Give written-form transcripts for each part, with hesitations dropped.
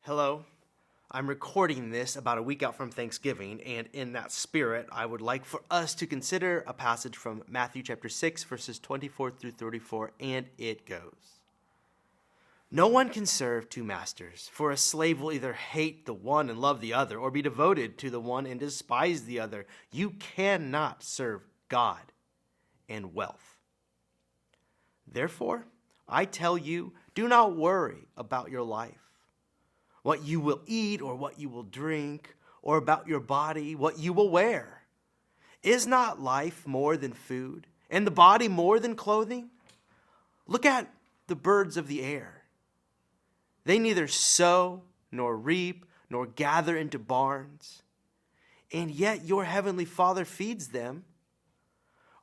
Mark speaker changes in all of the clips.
Speaker 1: Hello. I'm recording this about a week out from Thanksgiving, and in that spirit, I would like for us to consider a passage from Matthew chapter 6, verses 24 through 34, and it goes. No one can serve two masters, for a slave will either hate the one and love the other, or be devoted to the one and despise the other. You cannot serve God and wealth. Therefore, I tell you, do not worry about your life, what you will eat or what you will drink, or about your body, what you will wear. Is not life more than food, and the body more than clothing? Look at the birds of the air. They neither sow, nor reap, nor gather into barns, and yet your heavenly Father feeds them.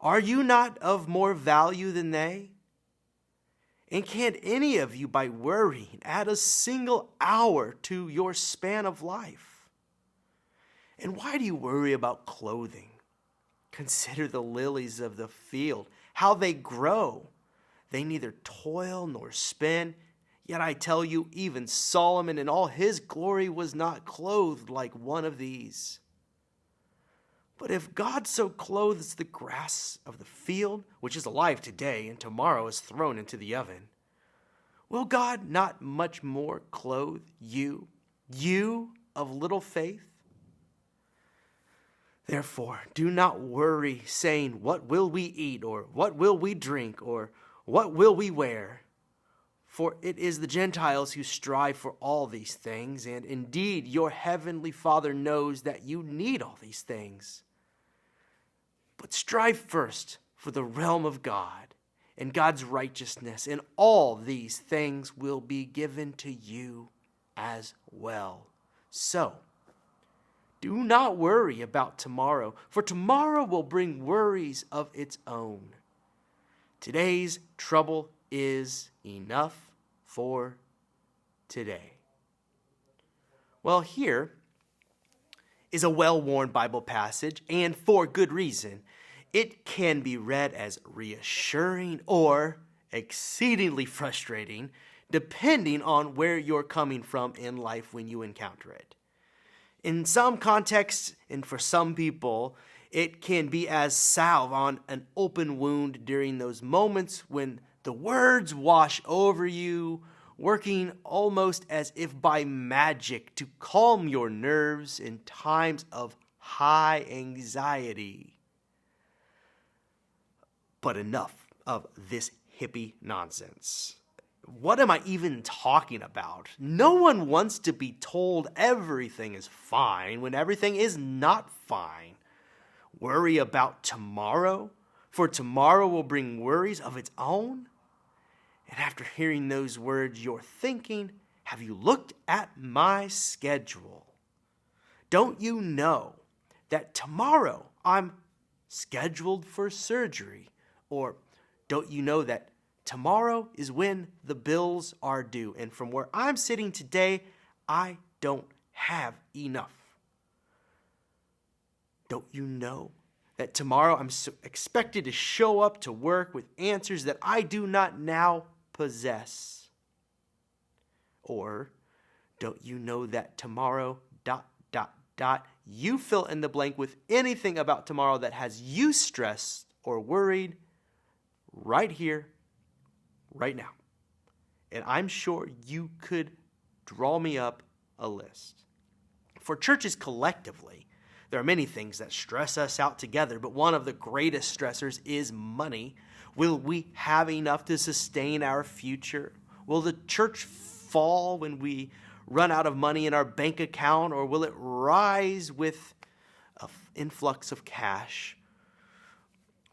Speaker 1: Are you not of more value than they? And can't any of you, by worrying, add a single hour to your span of life? And why do you worry about clothing? Consider the lilies of the field, how they grow. They neither toil nor spin. Yet I tell you, even Solomon in all his glory was not clothed like one of these. But if God so clothes the grass of the field, which is alive today and tomorrow is thrown into the oven, will God not much more clothe you, you of little faith? Therefore, do not worry, saying, what will we eat, or what will we drink, or what will we wear? For it is the Gentiles who strive for all these things, and indeed your heavenly Father knows that you need all these things. But strive first for the realm of God and God's righteousness, and all these things will be given to you as well. So, do not worry about tomorrow, for tomorrow will bring worries of its own. Today's trouble is enough for today. Well, here is a well-worn Bible passage, and for good reason. It can be read as reassuring or exceedingly frustrating, depending on where you're coming from in life when you encounter it. In some contexts, and for some people, it can be as salve on an open wound during those moments when the words wash over you, working almost as if by magic to calm your nerves in times of high anxiety. But enough of this hippie nonsense. What am I even talking about? No one wants to be told everything is fine when everything is not fine. Worry about tomorrow, for tomorrow will bring worries of its own. And after hearing those words, you're thinking, have you looked at my schedule? Don't you know that tomorrow I'm scheduled for surgery? Or don't you know that tomorrow is when the bills are due? And from where I'm sitting today, I don't have enough. Don't you know that tomorrow I'm expected to show up to work with answers that I do not now possess? Or don't you know that tomorrow, ... you fill in the blank with anything about tomorrow that has you stressed or worried right here, right now. And I'm sure you could draw me up a list. For churches collectively, there are many things that stress us out together, but one of the greatest stressors is money. Will we have enough to sustain our future? Will the church fall when we run out of money in our bank account, or will it rise with an influx of cash?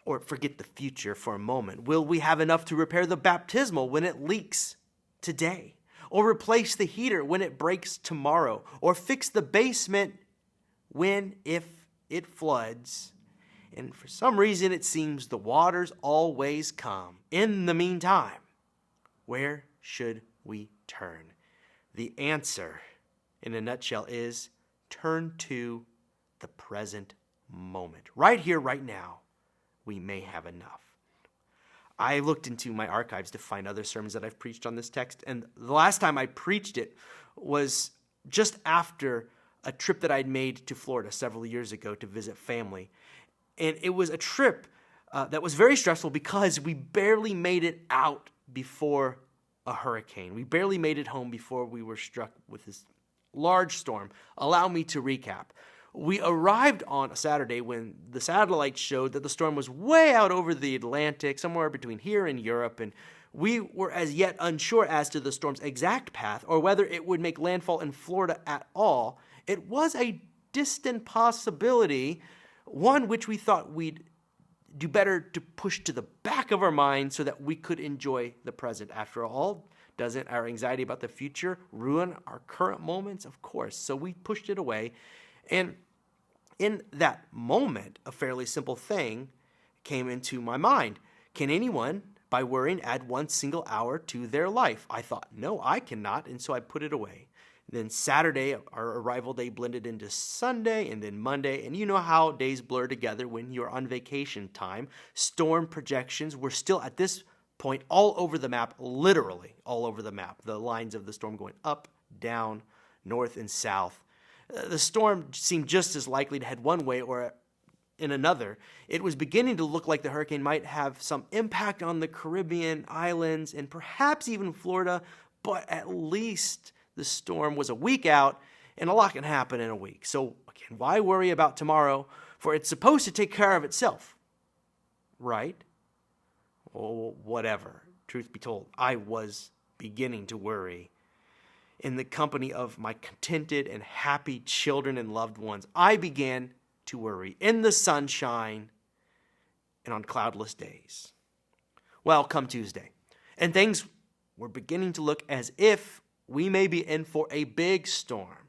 Speaker 1: Or forget the future for a moment. Will we have enough to repair the baptismal when it leaks today? Or replace the heater when it breaks tomorrow? Or fix the basement if it floods? And for some reason, it seems the waters always come. In the meantime, where should we turn? The answer, in a nutshell, is turn to the present moment. Right here, right now, we may have enough. I looked into my archives to find other sermons that I've preached on this text, and the last time I preached it was just after a trip that I'd made to Florida several years ago to visit family. And it was a trip that was very stressful because we barely made it out before a hurricane. We barely made it home before we were struck with this large storm. Allow me to recap. We arrived on a Saturday when the satellites showed that the storm was way out over the Atlantic, somewhere between here and Europe, and we were as yet unsure as to the storm's exact path or whether it would make landfall in Florida at all. It was a distant possibility, one which we thought we'd do better to push to the back of our mind so that we could enjoy the present. After all, doesn't our anxiety about the future ruin our current moments? Of course. So we pushed it away. And in that moment, a fairly simple thing came into my mind. Can anyone, by worrying, add 1 single hour to their life? I thought, no, I cannot, and so I put it away. Then Saturday, our arrival day blended into Sunday, and then Monday, and you know how days blur together when you're on vacation time. Storm projections were still at this point all over the map, literally all over the map. The lines of the storm going up, down, north, and south. The storm seemed just as likely to head one way or in another. It was beginning to look like the hurricane might have some impact on the Caribbean islands and perhaps even Florida, but at least the storm was a week out, and a lot can happen in a week. So, again, why worry about tomorrow? For it's supposed to take care of itself, right? Oh, whatever. Truth be told, I was beginning to worry. In the company of my contented and happy children and loved ones, I began to worry in the sunshine and on cloudless days. Well, come Tuesday, and things were beginning to look as if we may be in for a big storm.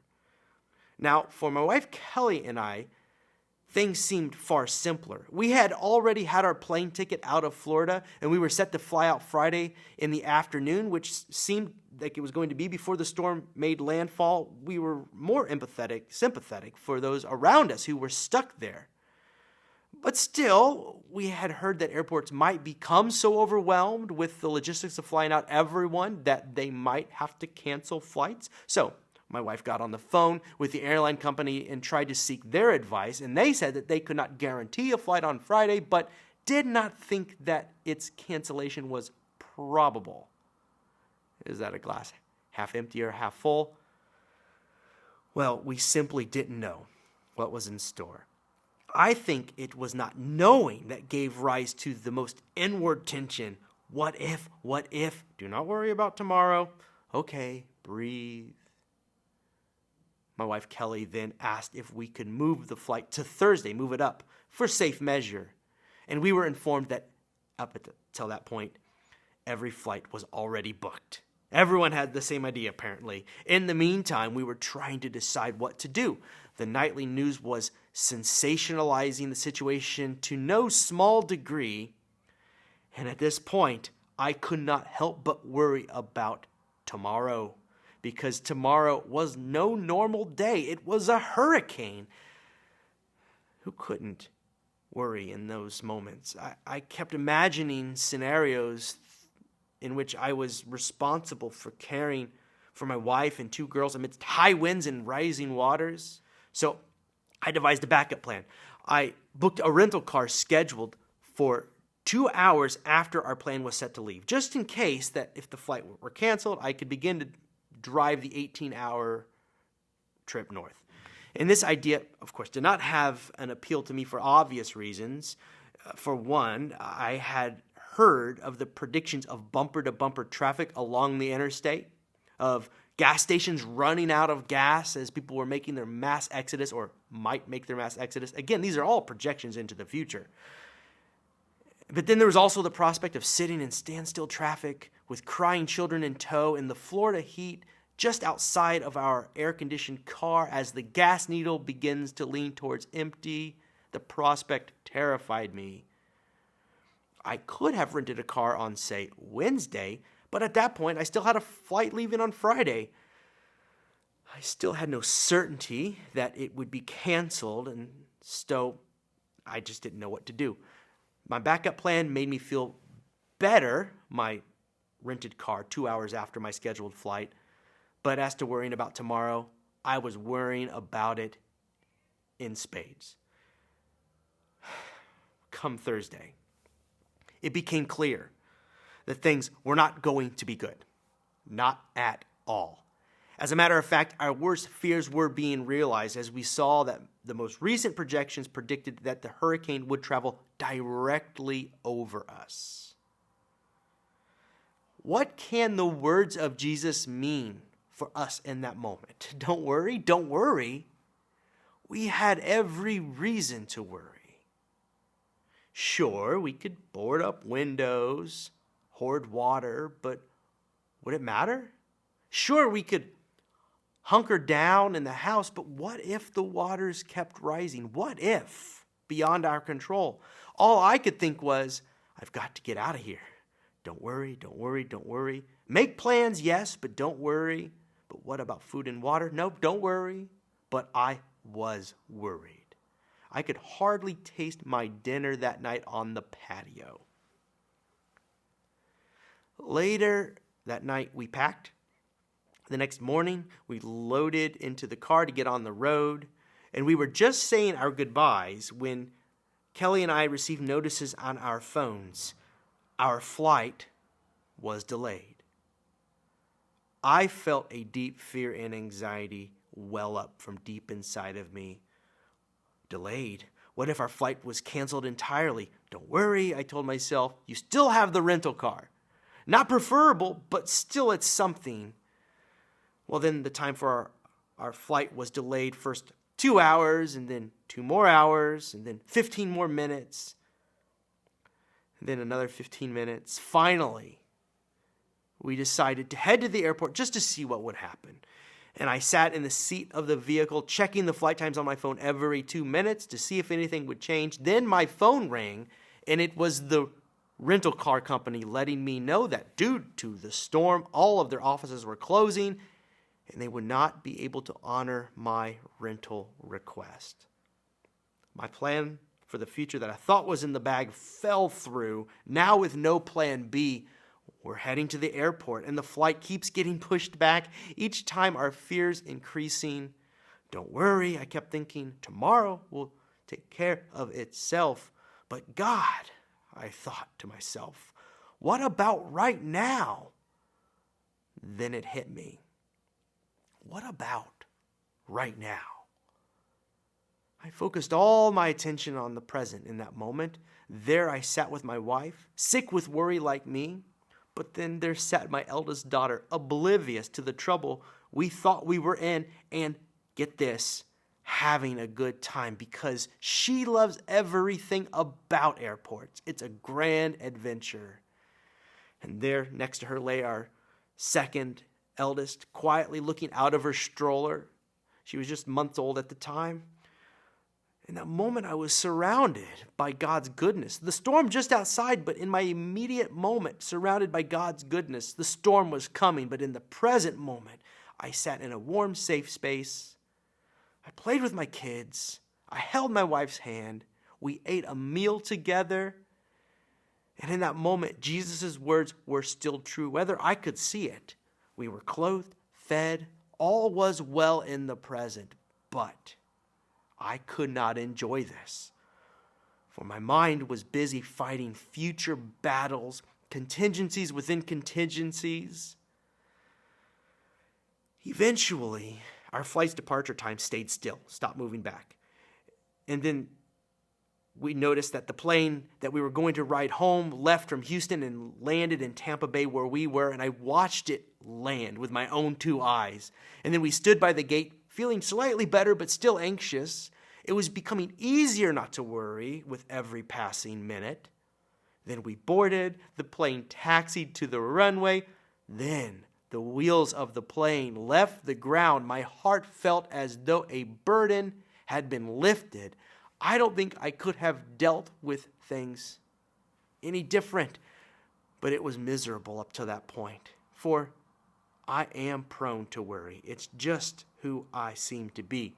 Speaker 1: Now, for my wife Kelly and I, things seemed far simpler. We had already had our plane ticket out of Florida, and we were set to fly out Friday in the afternoon, which seemed like it was going to be before the storm made landfall. We were more sympathetic for those around us who were stuck there. But still, we had heard that airports might become so overwhelmed with the logistics of flying out everyone that they might have to cancel flights. So my wife got on the phone with the airline company and tried to seek their advice, and they said that they could not guarantee a flight on Friday, but did not think that its cancellation was probable. Is that a glass half empty or half full? Well, we simply didn't know what was in store. I think it was not knowing that gave rise to the most inward tension. What if? What if? Do not worry about tomorrow. Okay, breathe. My wife Kelly then asked if we could move the flight to Thursday, move it up, for safe measure. And we were informed that up until that point, every flight was already booked. Everyone had the same idea, apparently. In the meantime, we were trying to decide what to do. The nightly news was sensationalizing the situation to no small degree. And at this point, I could not help but worry about tomorrow. Because tomorrow was no normal day. It was a hurricane. Who couldn't worry in those moments? I kept imagining scenarios in which I was responsible for caring for my wife and 2 girls amidst high winds and rising waters. So I devised a backup plan. I booked a rental car scheduled for 2 hours after our plane was set to leave, just in case that if the flight were canceled, I could begin to drive the 18-hour trip north. And this idea, of course, did not have an appeal to me for obvious reasons. For one, I had heard of the predictions of bumper-to-bumper traffic along the interstate, of gas stations running out of gas as people were making their mass exodus or might make their mass exodus. Again, these are all projections into the future. But then there was also the prospect of sitting in standstill traffic with crying children in tow in the Florida heat just outside of our air-conditioned car as the gas needle begins to lean towards empty. The prospect terrified me. I could have rented a car on, say, Wednesday, but at that point, I still had a flight leaving on Friday. I still had no certainty that it would be canceled, and so I just didn't know what to do. My backup plan made me feel better, my rented car 2 hours after my scheduled flight, but as to worrying about tomorrow, I was worrying about it in spades. Come Thursday, it became clear that things were not going to be good. Not at all. As a matter of fact, our worst fears were being realized as we saw that the most recent projections predicted that the hurricane would travel directly over us. What can the words of Jesus mean for us in that moment? Don't worry, don't worry. We had every reason to worry. Sure, we could board up windows, hoard water, but would it matter? Sure, we could hunker down in the house, but what if the waters kept rising? What if? Beyond our control. All I could think was, I've got to get out of here. Don't worry, don't worry, don't worry. Make plans, yes, but don't worry. But what about food and water? Nope, don't worry. But I was worried. I could hardly taste my dinner that night on the patio. Later that night, we packed. The next morning, we loaded into the car to get on the road, and we were just saying our goodbyes when Kelly and I received notices on our phones. Our flight was delayed. I felt a deep fear and anxiety well up from deep inside of me. Delayed? What if our flight was canceled entirely? Don't worry, I told myself. You still have the rental car. Not preferable, but still it's something. Well, then the time for our flight was delayed first 2 hours, and then 2 more hours, and then 15 more minutes, and then another 15 minutes. Finally, we decided to head to the airport just to see what would happen. And I sat in the seat of the vehicle, checking the flight times on my phone every 2 minutes to see if anything would change. Then my phone rang, and it was the rental car company letting me know that due to the storm, all of their offices were closing, and they would not be able to honor my rental request. My plan for the future that I thought was in the bag fell through. Now with no plan B, we're heading to the airport, and the flight keeps getting pushed back. Each time our fears increasing. Don't worry, I kept thinking, tomorrow will take care of itself. But God, I thought to myself, what about right now? Then it hit me. What about right now? I focused all my attention on the present in that moment. There I sat with my wife, sick with worry like me. But then there sat my eldest daughter, oblivious to the trouble we thought we were in, and get this, having a good time because she loves everything about airports. It's a grand adventure. And there next to her lay our second eldest, quietly looking out of her stroller. She was just months old at the time. In that moment, I was surrounded by God's goodness. The storm just outside, but in my immediate moment, surrounded by God's goodness, the storm was coming. But in the present moment, I sat in a warm, safe space. I played with my kids. I held my wife's hand. We ate a meal together. And in that moment, Jesus' words were still true, whether I could see it. We were clothed, fed, all was well in the present. But I could not enjoy this, for my mind was busy fighting future battles, contingencies within contingencies. Eventually, our flight's departure time stayed still, stopped moving back. And then we noticed that the plane that we were going to ride home left from Houston and landed in Tampa Bay where we were, and I watched it land with my own 2 eyes. And then we stood by the gate, feeling slightly better but still anxious. It was becoming easier not to worry with every passing minute. Then we boarded, the plane taxied to the runway. Then the wheels of the plane left the ground. My heart felt as though a burden had been lifted. I don't think I could have dealt with things any different, but it was miserable up to that point. For I am prone to worry. It's just who I seem to be.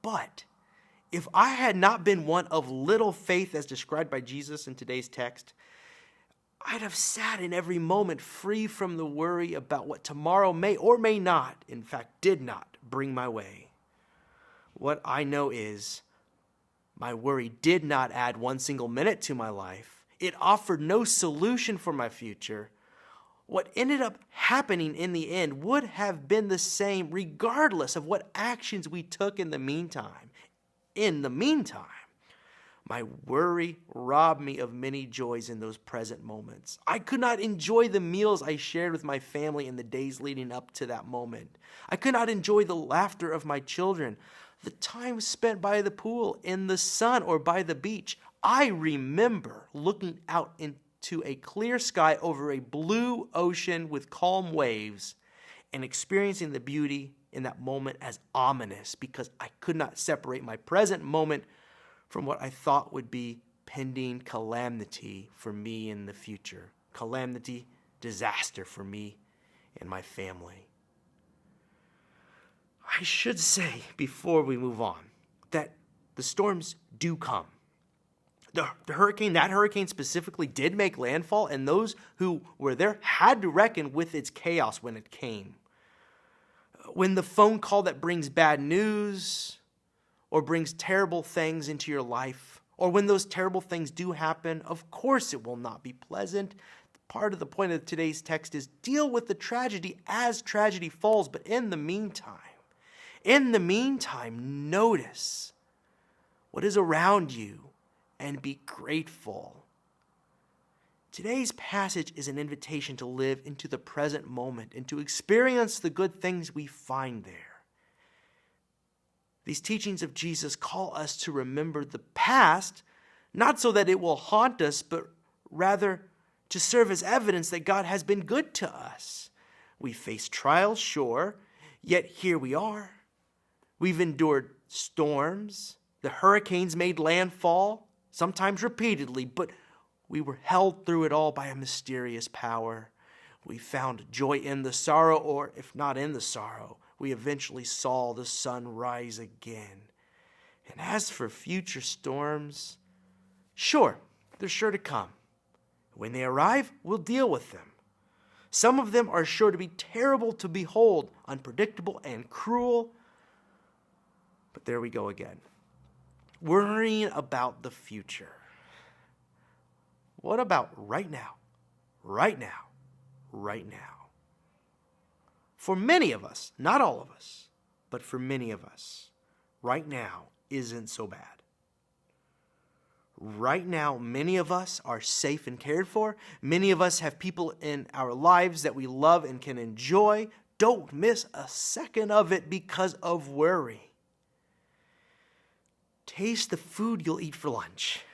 Speaker 1: But if I had not been one of little faith as described by Jesus in today's text, I'd have sat in every moment free from the worry about what tomorrow may or may not, in fact, did not bring my way. What I know is my worry did not add one single minute to my life. It offered no solution for my future. What ended up happening in the end would have been the same regardless of what actions we took in the meantime. In the meantime, my worry robbed me of many joys in those present moments. I could not enjoy the meals I shared with my family in the days leading up to that moment. I could not enjoy the laughter of my children, the time spent by the pool, in the sun, or by the beach. I remember looking out into a clear sky over a blue ocean with calm waves and experiencing the beauty in that moment as ominous because I could not separate my present moment from what I thought would be pending calamity for me in the future. Calamity, disaster for me and my family. I should say before we move on that the storms do come. The hurricane specifically did make landfall, and those who were there had to reckon with its chaos when it came. When the phone call that brings bad news or brings terrible things into your life, or when those terrible things do happen, of course it will not be pleasant. Part of the point of today's text is deal with the tragedy as tragedy falls, but in the meantime, notice what is around you and be grateful. Today's passage is an invitation to live into the present moment and to experience the good things we find there. These teachings of Jesus call us to remember the past, not so that it will haunt us, but rather to serve as evidence that God has been good to us. We face trials, sure, yet here we are. We've endured storms. The hurricanes made landfall, sometimes repeatedly, but we were held through it all by a mysterious power. We found joy in the sorrow, or if not in the sorrow, we eventually saw the sun rise again. And as for future storms, sure, they're sure to come. When they arrive, we'll deal with them. Some of them are sure to be terrible to behold, unpredictable and cruel. But there we go again. Worrying about the future. What about right now? Right now. Right now. For many of us, not all of us, but for many of us, right now isn't so bad. Right now, many of us are safe and cared for. Many of us have people in our lives that we love and can enjoy. Don't miss a second of it because of worry. Taste the food you'll eat for lunch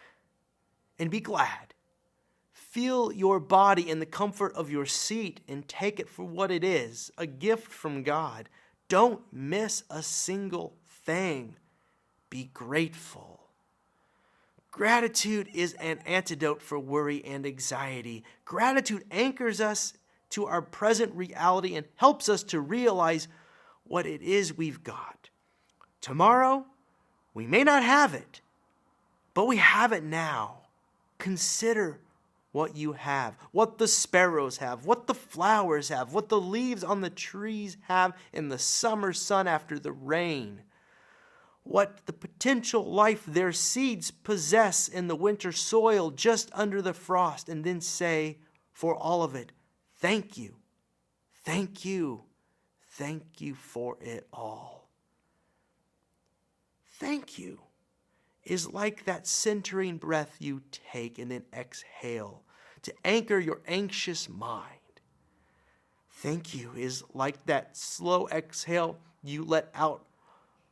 Speaker 1: and be glad. Feel your body in the comfort of your seat and take it for what it is, a gift from God. Don't miss a single thing. Be grateful. Gratitude is an antidote for worry and anxiety. Gratitude anchors us to our present reality and helps us to realize what it is we've got. Tomorrow, we may not have it, but we have it now. Consider what you have, what the sparrows have, what the flowers have, what the leaves on the trees have in the summer sun after the rain, what the potential life their seeds possess in the winter soil just under the frost, and then say, for all of it, thank you, thank you, thank you for it all. Thank you is like that centering breath you take and then exhale to anchor your anxious mind. Thank you is like that slow exhale you let out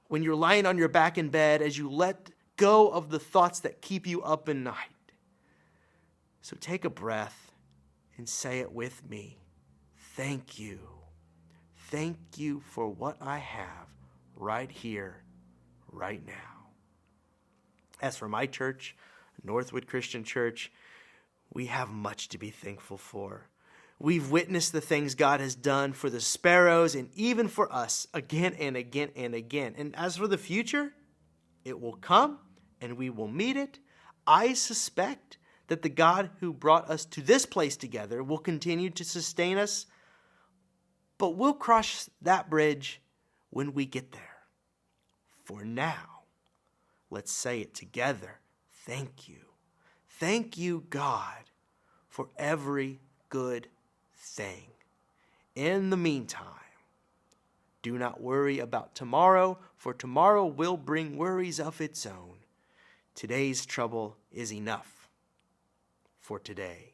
Speaker 1: when you're lying on your back in bed as you let go of the thoughts that keep you up at night. So take a breath and say it with me. Thank you. Thank you for what I have right here, right now. As for my church, Northwood Christian Church, we have much to be thankful for. We've witnessed the things God has done for the sparrows and even for us again and again and again. And as for the future, it will come and we will meet it. I suspect that the God who brought us to this place together will continue to sustain us, but we'll cross that bridge when we get there. For now, let's say it together. Thank you. Thank you, God, for every good thing. In the meantime, do not worry about tomorrow, for tomorrow will bring worries of its own. Today's trouble is enough for today.